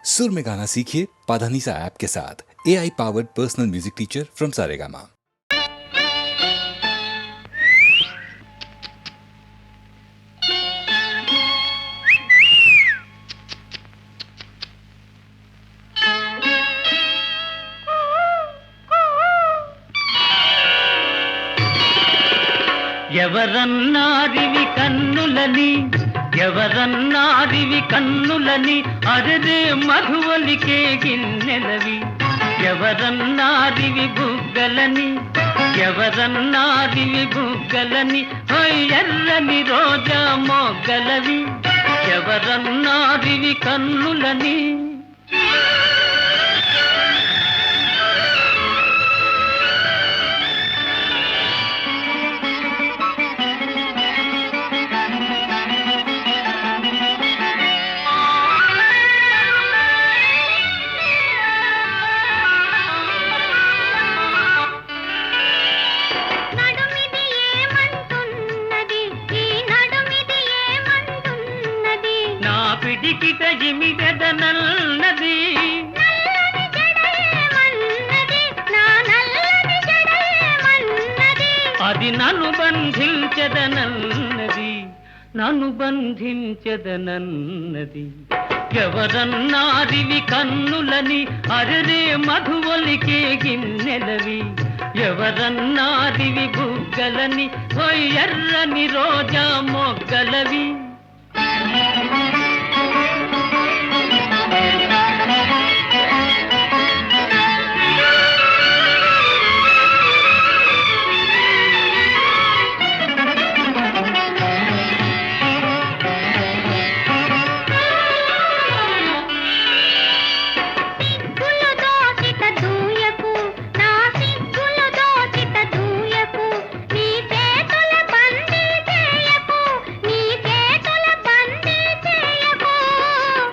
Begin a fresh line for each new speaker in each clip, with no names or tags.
सुर में गाना सीखिए पाधानीसा ऐप के साथ। AI powered personal music teacher from Saregama.
ఎవరన్నారివి కన్నులని ఎవరన్నారివి కన్నులని అరదే మధువలికే గిన్నెలవి ఎవరన్నారివి బుగ్గలని ఎవరన్నారివి బుగ్గలని ఎర్రని రోజా మొగ్గలవి ఎవరన్నారివి కన్నులని పిడికిట జిమిగదనన్నది అది నన్ను బంధించదనన్నది నన్ను బంధించదనన్నది ఎవరన్నారివి కన్నులని అరరే మధువలికే గిన్నెలవి ఎవరన్నారివి బుగ్గలని ఎర్రని రోజా మొగ్గలవి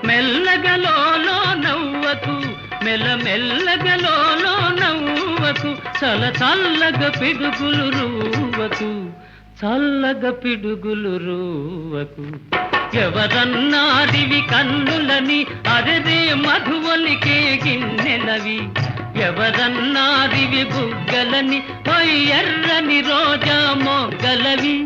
మెల్లగలోలో నవ్వకు మెల్లమెల్లగలో నవ్వకు చల చల్లగ పిడుగులు రూవకు చల్లగ పిడుగులు రూవకు ఎవరన్నారివి కన్నులని అరదే మధువలికే గిన్నెలవి ఎవరన్నారివి బుగ్గలని ఎర్రని రోజా మొగ్గలవి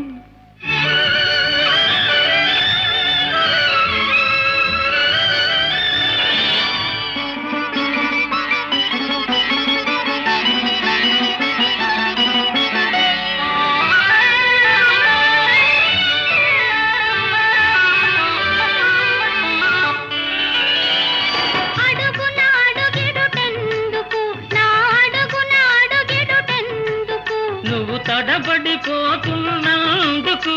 తడబడిపోతున్నందుకు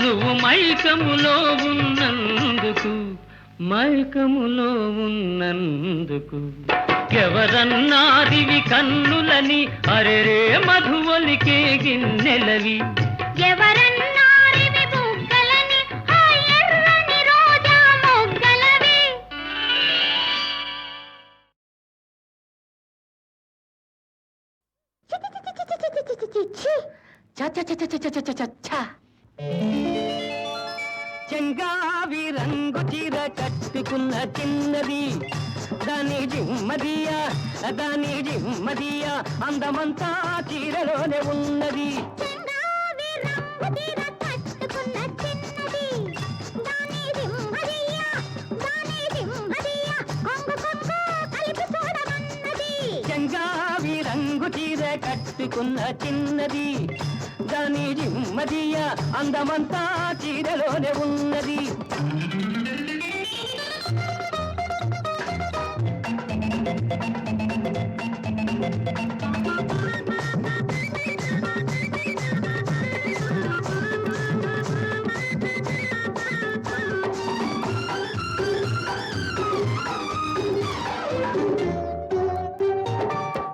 నువ్వు మైకములో ఉన్నందుకు మైకములో ఉన్నందుకు ఎవరన్నారివి కన్నులని అరెరే మధువలికే గిన్నెలవి
ఎవరన్నారివి బుగ్గలని ఎర్రని రోజా మొగ్గలవి
చెంగావి రంగు చీర కట్టుకున్న చిన్నది దాని జిమ్మదియా అందమంతా చీరలోనే ఉన్నది చెంగావి రంగు చీర కట్టుకున్న చిన్నది దాని జిమ్మదియా అందమంతా చీరలోనే ఉన్నది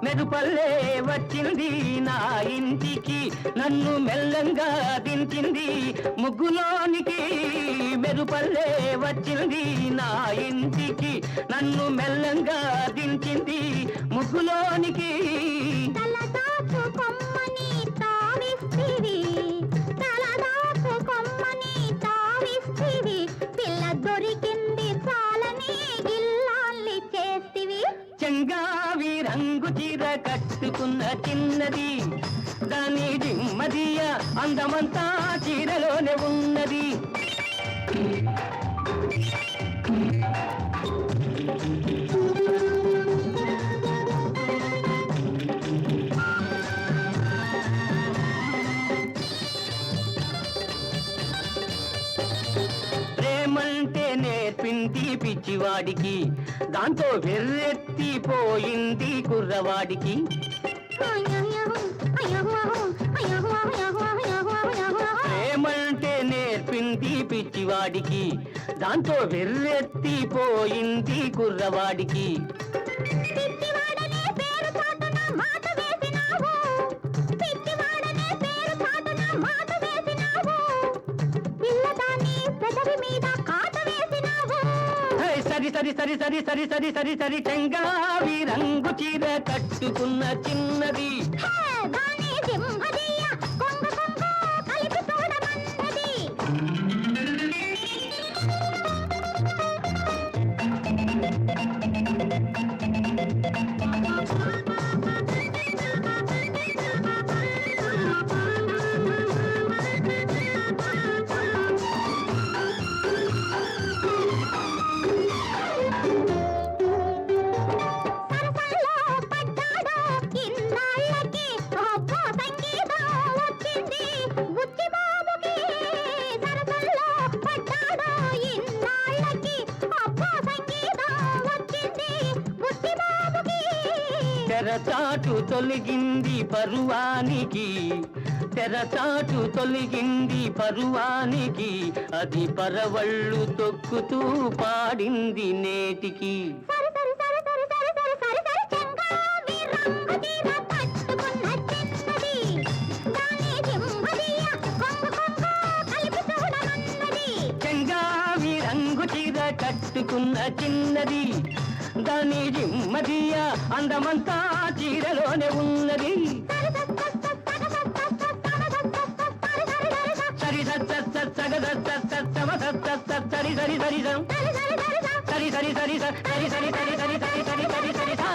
మెరుపల్లే వచ్చింది నా ఇంటికి నన్ను మెల్లంగా దించింది ముగ్గులోనికి మెరుపల్లే వచ్చింది నా ఇంటికి నన్ను మెల్లంగా దించింది ముగ్గులోనికి
తలదాచు కొమ్మని తావిస్తివి తలదాచు
చిన్నది దాని దిమ్మదియ అందమంతా చీరలోనే ఉన్నది. ప్రేమంటే నేర్పింది పిచ్చివాడికి, దాంతో వెర్రెత్తిపోయింది కుర్రవాడికి. ప్రేమంటే నేర్పింది పిచ్చివాడికి, దాంతో వెర్రెత్తిపోయింది కుర్రవాడికి. సరి సరి సరి సరి సరి సరి సరి సరి చెంగావి రంగు చీర కట్టుకున్న చిన్నది తెరచాటు తొలగింది పరువానికి, తెరచాటు తొలగింది పరువానికి, అది పరవళ్ళు తొక్కుతూ పాడింది నేటికి. చెంగావి రంగు చీర కట్టుకున్న చిన్నది దాని జిమ్మదియ అందమంతా చీరలోనే ఉన్నది. సరి సరి సరి సరి సరి సరి సరి సరి సరి సరి సరి సరి సరి సరి సరి సరి సరి సా.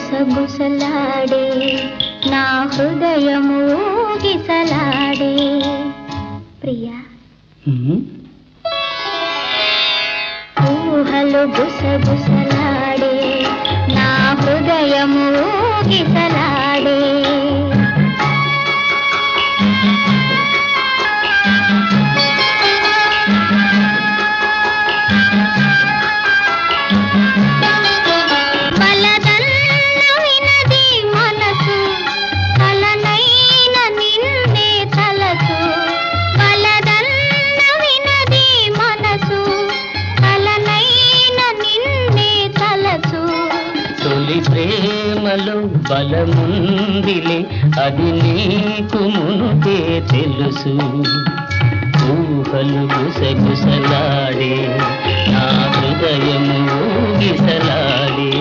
గుసగుసలాడే నా హృదయము గిసలాడే ప్రియా ఊహలు గుసగుసలాడే నా హృదయము గిసలాడే
ప్రేమలో బలముందిలే అది నీకు మునుపే తెలుసు ఊహలు గుసగుసలాడే నా హృదయము ఊగిసలాడే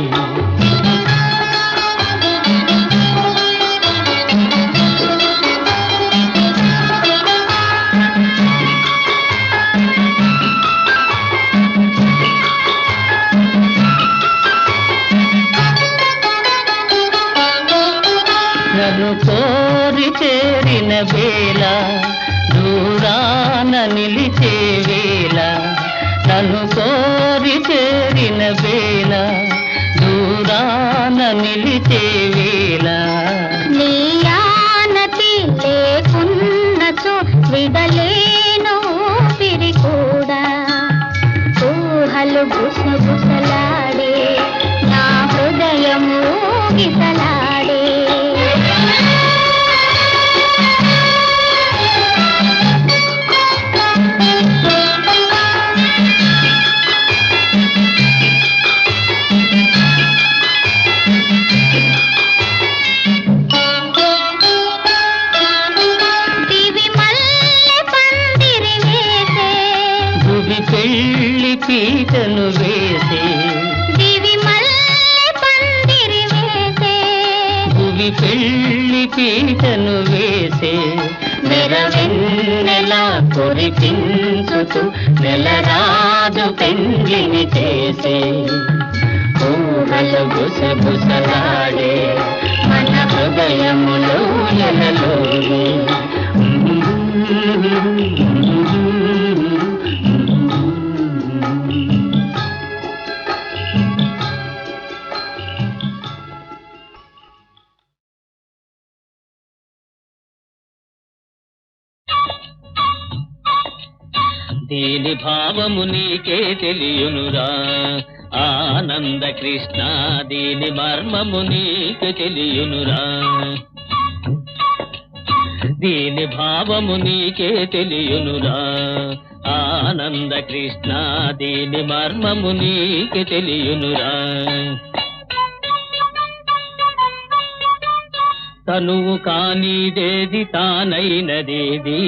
నన్ను కోరి చేరిన వేళ దూరాన నిలిచే వేళ నన్ను కోరి చేరిన వేళ దూరాన నిలిచే వేళ
నీ ఆనతి లేకున్నచో విడలేను పిరి కూడా ఊహలు గుసగుసలాడే నా హృదయము ఊగిసలాడే
పీటను వేసే
దివి మల్లె పందిరి వేసే
భువి పెళ్ళి పీటను వేసే నెరవెన్నెలా కురిపించుతూ నెలరాజు పెండ్లిని చేసే ఊహలు గుసగుసలాడే మన హృదయములో ఎలలోనే దీని భావము నీకే తెలియునురా ఆనంద కృష్ణ దీని మర్మము నీకు తెలియునురా దీని భావము నీకే తెలియునురా ఆనంద కృష్ణ దీని మర్మము నీకు తెలియునురా తనువు కానిదేది తానైనదేది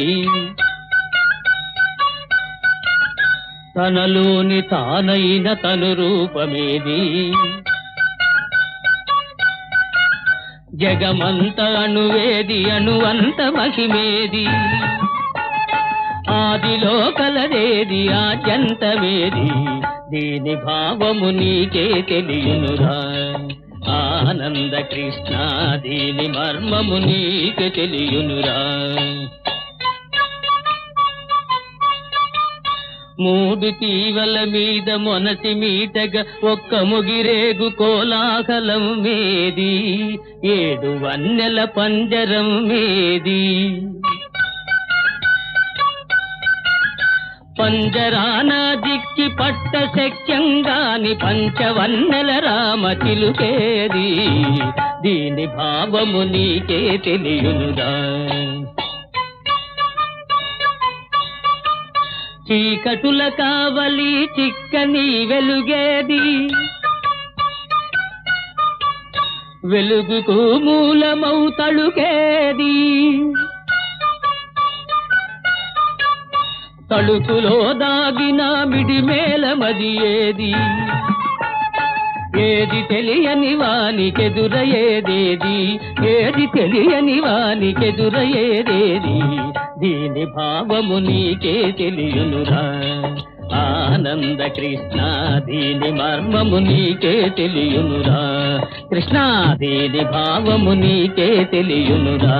తనలోని తానైన తను రూపమేది జగమంత అణువేది అణువంత మహిమేది ఆదిలో కలదేది ఆద్యంతమేది దీని భావము నీకే తెలియునురా ఆనంద కృష్ణ దీని మర్మము నీకే తెలియునురా మూడు తీవల మీద మొనసి మీటగా ఒక్క ముగిరేగు కోలాహలం మేది ఏడు వన్నెల పంజరం మేది పంజరాన దిక్కి పట్ట శక్యంగాని పంచవన్నెల రామ చిలుకేది దీని భావము నీకే తెలియునురా చీకటుల కావలి చిక్కని వెలుగేది వెలుగుకు మూలమౌ తళుకేది తళుకులో దాగిన మిడిమేలమది ఏది ఏది తెలియని వానికెదురయేదేది ఏది తెలియని వానికెదురయేదేది దీని భావము నీకే తెలియునురా ఆనంద కృష్ణ దీని మర్మము నీకే తెలియునురా కృష్ణ దీని భావము నీకే తెలియునురా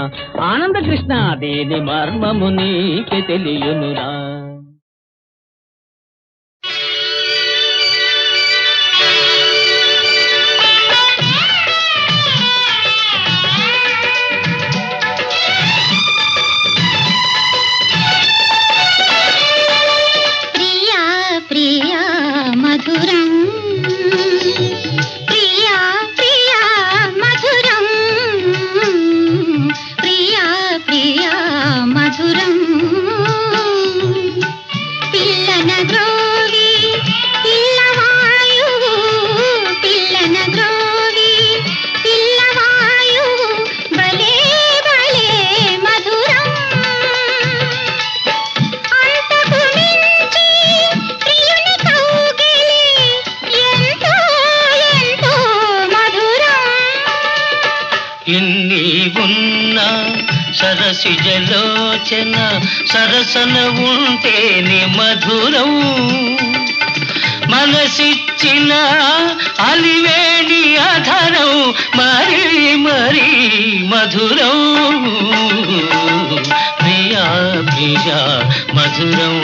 ఆనంద కృష్ణ దీని మర్మము నీకే తెలియునురా
మధురం ప్రియా ప్రియా మధురం ప్రియా ప్రియా మధురం
సిజలోచన సరసన ఉంటేనే మధురం మనసిచ్చిన అలివేణి అధరం మరీ మరీ మధురం ప్రియా ప్రియా మధురం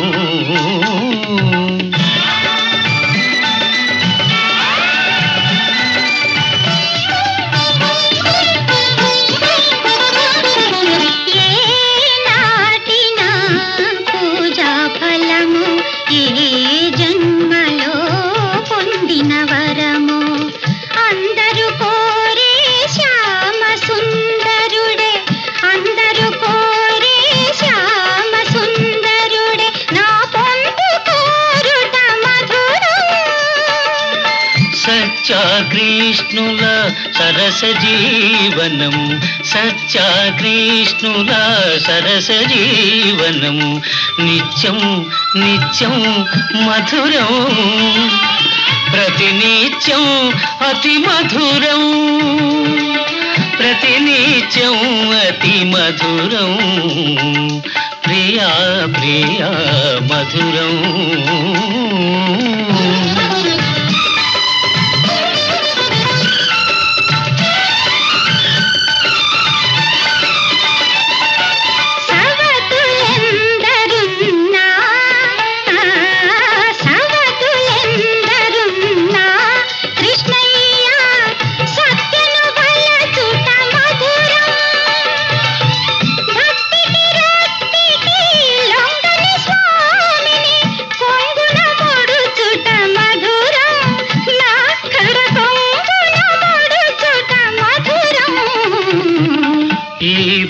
కృష్ణుల సరస జీవనం సత్యా కృష్ణుల సరస జీవనం నిత్యం నిత్యం మధురం ప్రతినిత్యం అతి మధురం ప్రతినిత్యం అతి మధురం ప్రియా ప్రియా మధురం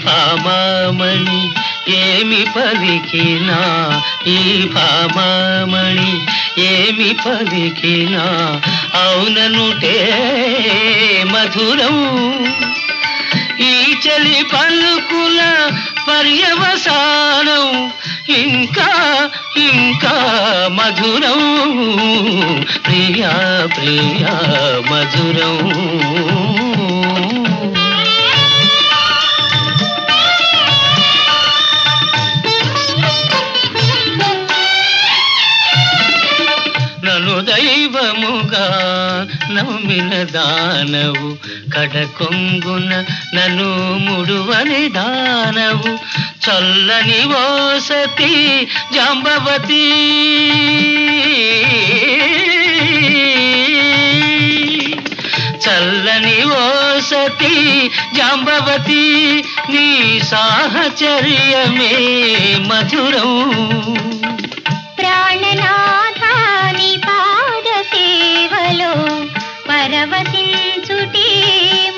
భామామణి ఏమి పలికినా ఈ భామామణి ఏమి పలికినా అవుననుటే మధురం ఈ చలి పలుకుల పర్యవసానం ఇంకా ఇంకా మధురం ప్రియా ప్రియా మధురం దైవముగా నమ్మిన దానవు కడకొంగున నన్ను ముడువని దానవు చల్లని ఓ సతీ జాంబవతి చల్లని ఓ సతీ జాంబవతి నీ సాహచర్యమే మధురం
ప్రాణనాథాని పాద సేవలో పరవశించుటే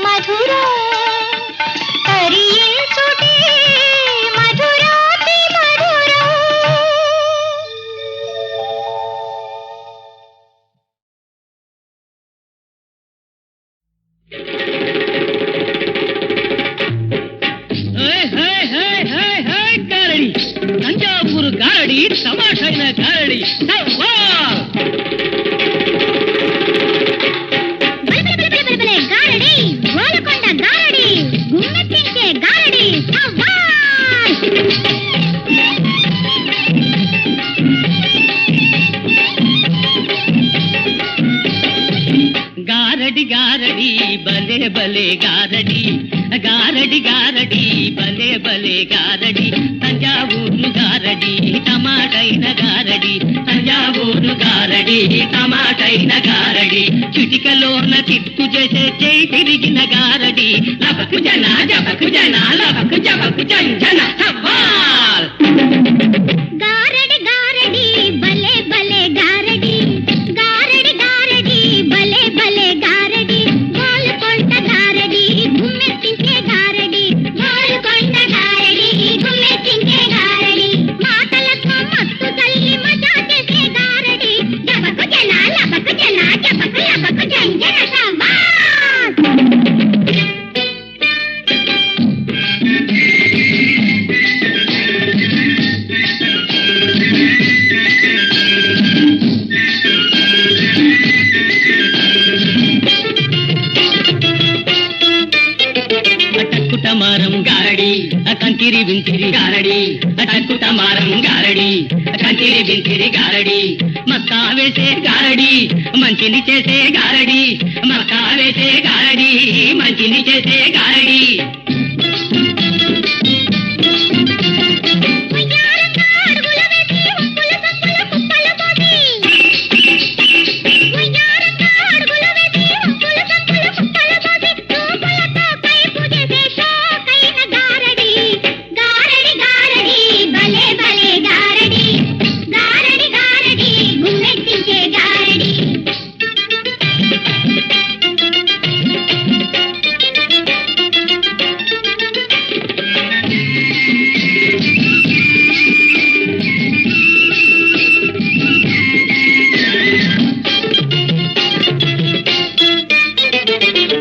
మధురం తరించుటే మధురాతి మధురం
గారడి తంజావూరు గారడి తమాషైన గారడి
గారడి గోలకొండ గారడి గుమ్మెత్తించే గారడి
గారడి గారడి బలే బలే గారడి గారడి గారడి బలే బలే గారడి తంజావూరు గారడి టమాటైన గారడి తంజావూరు గారడి టమాటైన గారడి చిటికలోన చిత్తు చేసే చేయి తిరిగిన గారడి లబకు జన జబకు జన లబకు జబకు జన సవాల్
గారడి గారడి బలే బలే గారడి గారడి గారడి బలే బలే గారడి గోలకొండ గారడి గుమ్మెత్తించే గారడి గోలకొండ గారడి గుమ్మెత్తించే గారడి మాటలతో మత్తు తల్లి మజా చేసే గారడి జబకు జన లబకు జన జబకు లబకు జన సవాల్
వింతిరి గారడి టక్కు టమారం గారడి కంటిరి వింతిరి గారడి మక్కా వేసే గారడి మంచిని చేసే గారడి మక్కా వేసే గారడి మంచిని చేసే గారడి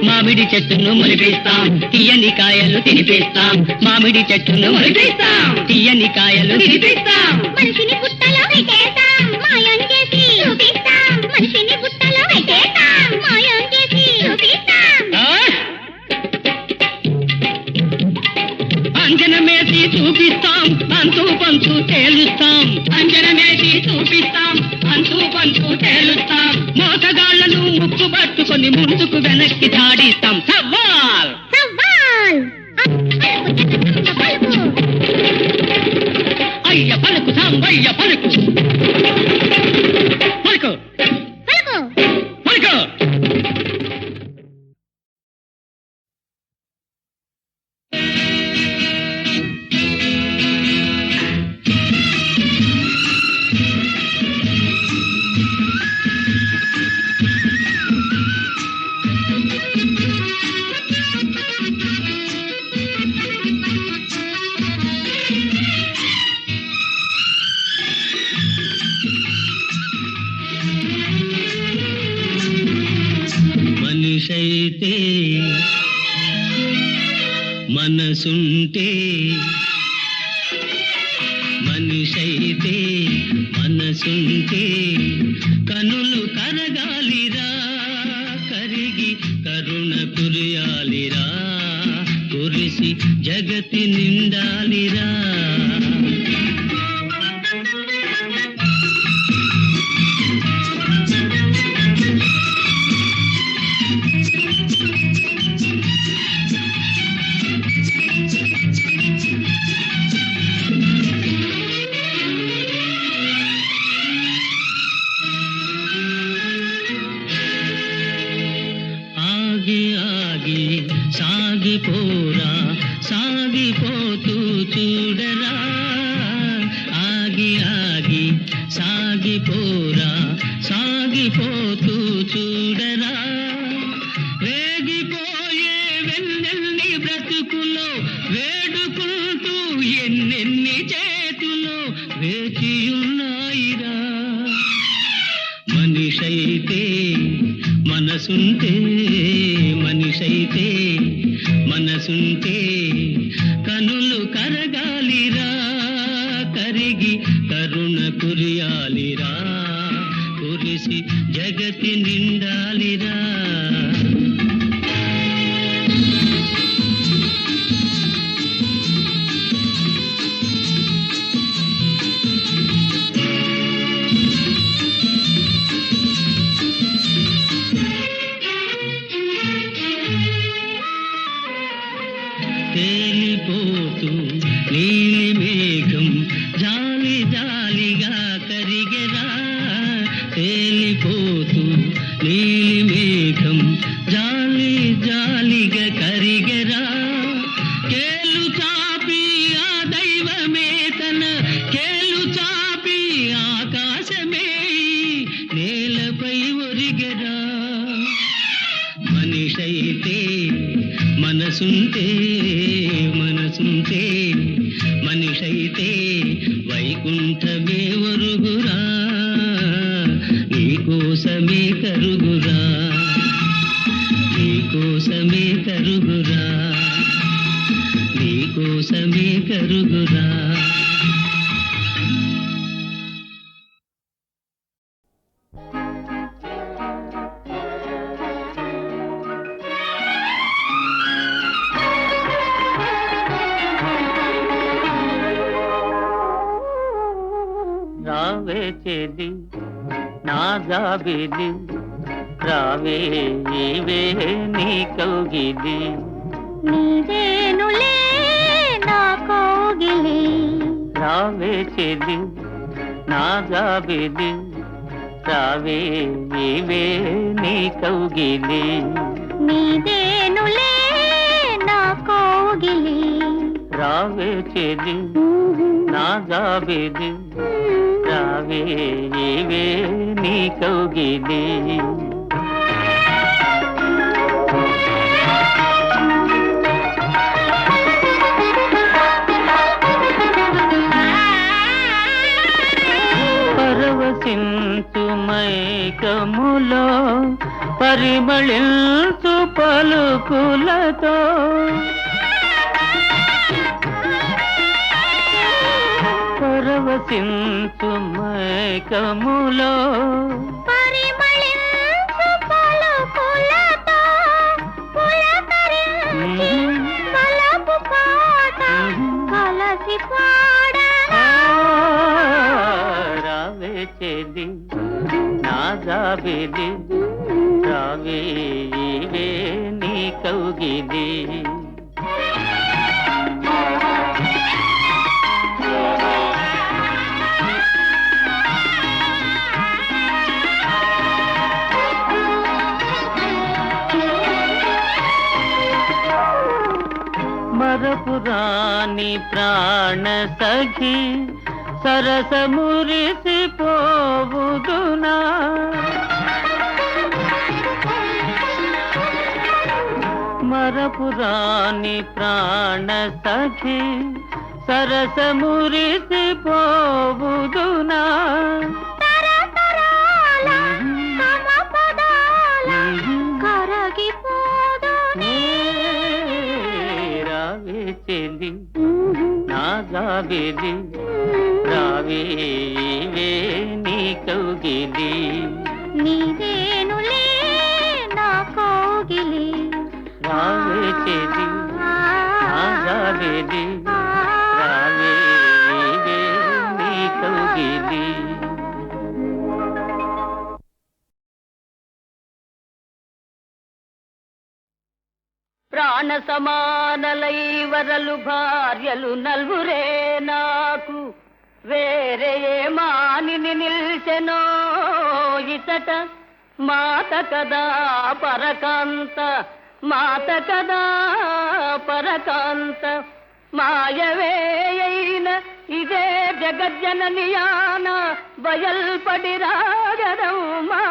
మామిడి చెట్టును మొలిపిస్తాం తీయని కాయలు తినిపిస్తాం మామిడి చెట్టును మొలిపిస్తాం తీయని కాయలు తినిపిస్తాం
మనిషిని పుట్టలో పెట్టేస్తాం మాయం చేసి చూపిస్తాం మనిషిని పుట్టలో పెట్టేస్తాం మాయం చేసి చూపిస్తాం
అంజనమేసి చూపిస్తాం అంతు పంతు తేలుస్తాం అంజనమేసి చూపిస్తాం అంతు పంతు తేలుస్తాం మోసగాళ్లను ముక్కు పట్టుకొని ముందుకు వెనక్కి తాడిస్తాం సవాల్
సవాల్ పలుకు
అయ్య పలుకు సాంబయ్య పలుకు పలుకు
పలుకు
పలుకు మనిషైతే మనసుంటే మనిషైతే మనసుంటే కనులు కరగాలిరా కరిగి కరుణ కురియాలిరా కురిసి జగతి నిండాలిరా ఆగి ఆగి సాగిపోరా సాగిపోతూ చూడరా ఆగి ఆగి సాగిపోరా సాగిపోతూ చూడరా వేగిపోయే వెన్నెల్ని బ్రతుకులో వేడుకుంటూ ఎన్నెన్ని చేతులో వేచియున్నాయిరా మనిషైతే మనసుంటే మనిషైతే మనసుంటే కనులు కరగాలిరా కరిగి కరుణ కురియాలిరా కురిసి జగతి నిండాలిరా తేలిపోతూ నీలి మేఘం జాలి జాలిగా కరిగెరా తేలిపోతూ నీలి మేఘం జాలి జాలిగా కరిగెరా కేలు చాపి ఆ దైవమే తన కేలు చాపి ఆకాశమే నేలపై ఒరిగెరా మనిషైతే మనసుంటే మనసుంటే మనిషైతే వైకుంఠమే ఒరుగురా నీకోసమే కరుగురా నీకోసమే కరుగురా నీకోసమే కరుగురా
చెలి నా జాబిలి రావే ఈవే నీ కౌగిలి
నీవేనులే నా కోగిలి
రావే చెలి నా జాబిలి రావే ఈవే నీ కౌగిలి
నీవేనులే నా కోగిలి
రావే చెలి నా జాబిలి రావే ఈవే నీ కౌగిలి పరవశించు మైకములో పరిమళించు పలుకులతో పరవశించు మైకములో
పరిమళించు పలుకులతో పులకరించి వలపు పాట కలసి పాడనా
రావే చెలి నా జాబిలి రావే ఈవే నీ కౌగిలి మరపురాని ప్రాణ సఖి సరస మురిసి పోవుదునా మరపురాని ప్రాణ సఖి సరస మురిసి పోవుదునా
తరతరాల సమపదాల కరగిపోదునే
రావే చెలి నా జాబిలి రావే ఈవే నీ కౌగిలి
నీవేనులే నా కోగిలి
రావే చెలి నా జాబిలి రావే ఈవే నీ కౌగిలి
ప్రాణ సమానలై వరలు భార్యలు నలుగురే నాకు వేరే ఏ మానిని నిల్చెనో ఇతట మాత కదా పరకాంత మాత కదా పరకాంత మాయవేయైన ఇదే జగజ్జననియాన బయల్పడి రాగదమ్మా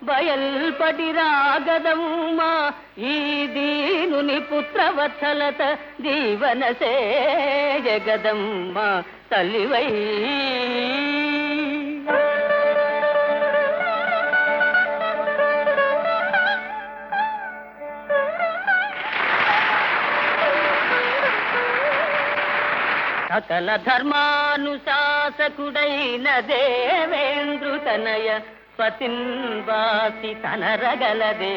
బయల్పడి రాగదమ్మా ఈ దీనుని పుత్రవత్సలత దీవన జగదమ్మా తల్లివై సకల ధర్మానుశాసకుడైన దేవేంద్రుతనయ పతిన్వాసి తనరగలదే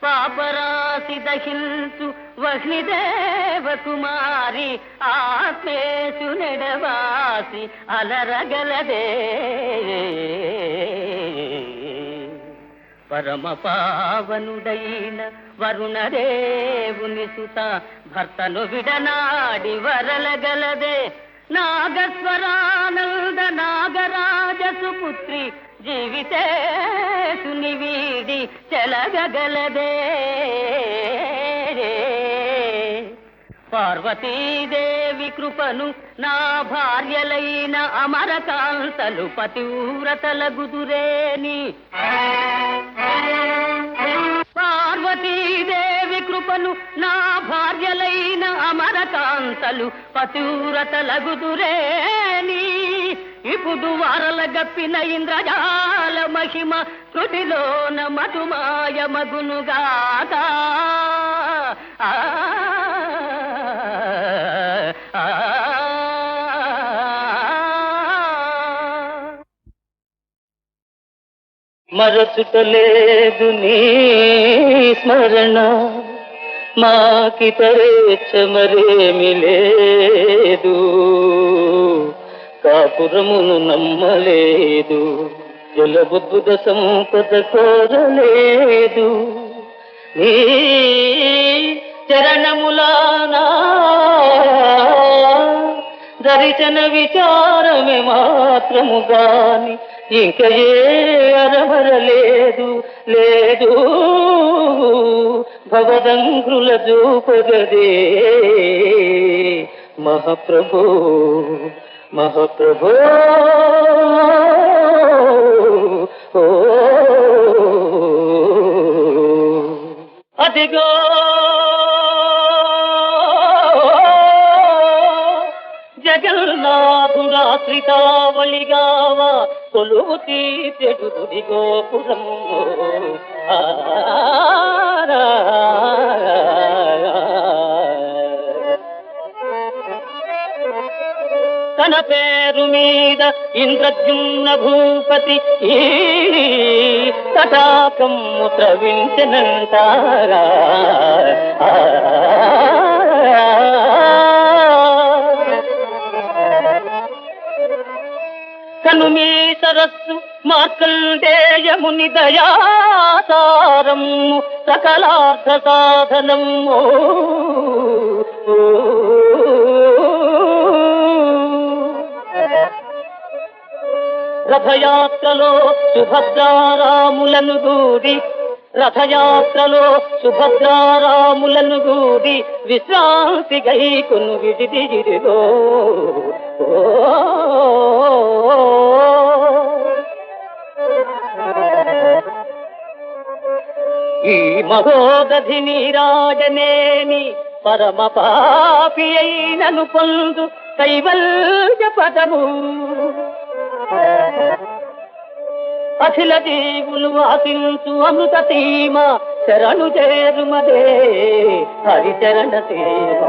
పాపరాశి దహించు వహ్నిదేవ కుమారి ఆత్మేషు నెడవాసి అలరగలదే పరమ పావనుడైన వరుణదేవుని సుత భర్తను విడనాడి వరలగలదే నాగస్వరానంద నాగరాజ సుపుత్రి జీవితేసుని వీడి చెలగగలదే పార్వతీదేవి కృపను నా భార్యలైన అమరకాంతలు పతివ్రతలగుదురేని పార్వతీదేవి కృపను నా భార్యలైన అమరకాంతలు పతివ్రతలగుదురేని ఇప్పుడు వారల గప్పిన ఇంద్రజాల మహిమ కృటిలోన మధుమాయ మగునుగాక
మరచుటలేదు నీ స్మరణ మాకితరేచ్చ మరేమి లేదు కాపురమును నమ్మలేదు, జలబుద్ధుద సంపద కోరలేదు. నీ చరణములానా దర్శన విచారమే మాత్రము గాని ఇంక ఏ అరమర లేదు లేదు. భవదంగ్రుల చూపగదే మహాప్రభో మహాప్రభో. అదిగో జగన్నాథురాశ్రితావళిగావా కొలువు తీర్చెడు గోపురము. తన పేరు మీద ఇంద్రద్యుమ్న భూపతి ఈ తటాకము త్రవించనంటారా. కను మీ సరస్సు మార్కండేయముని దయాసారము సకలార్థ సాధనము. రథయాత్రలో సుభద్రారాములను గూడి, రథయాత్రలో సుభద్రారాములను గూడి విశ్రాంతి గైకొను విడిదిగిరిలో. ఈ మహోదధి నీరాజనేని పరమ పాపి అయినను పొందు కైవల్య పదము. అఖిల జీవులు ఆశించు అమృత సీమ శరణు చేరుమదే హరిచరణ సేవ.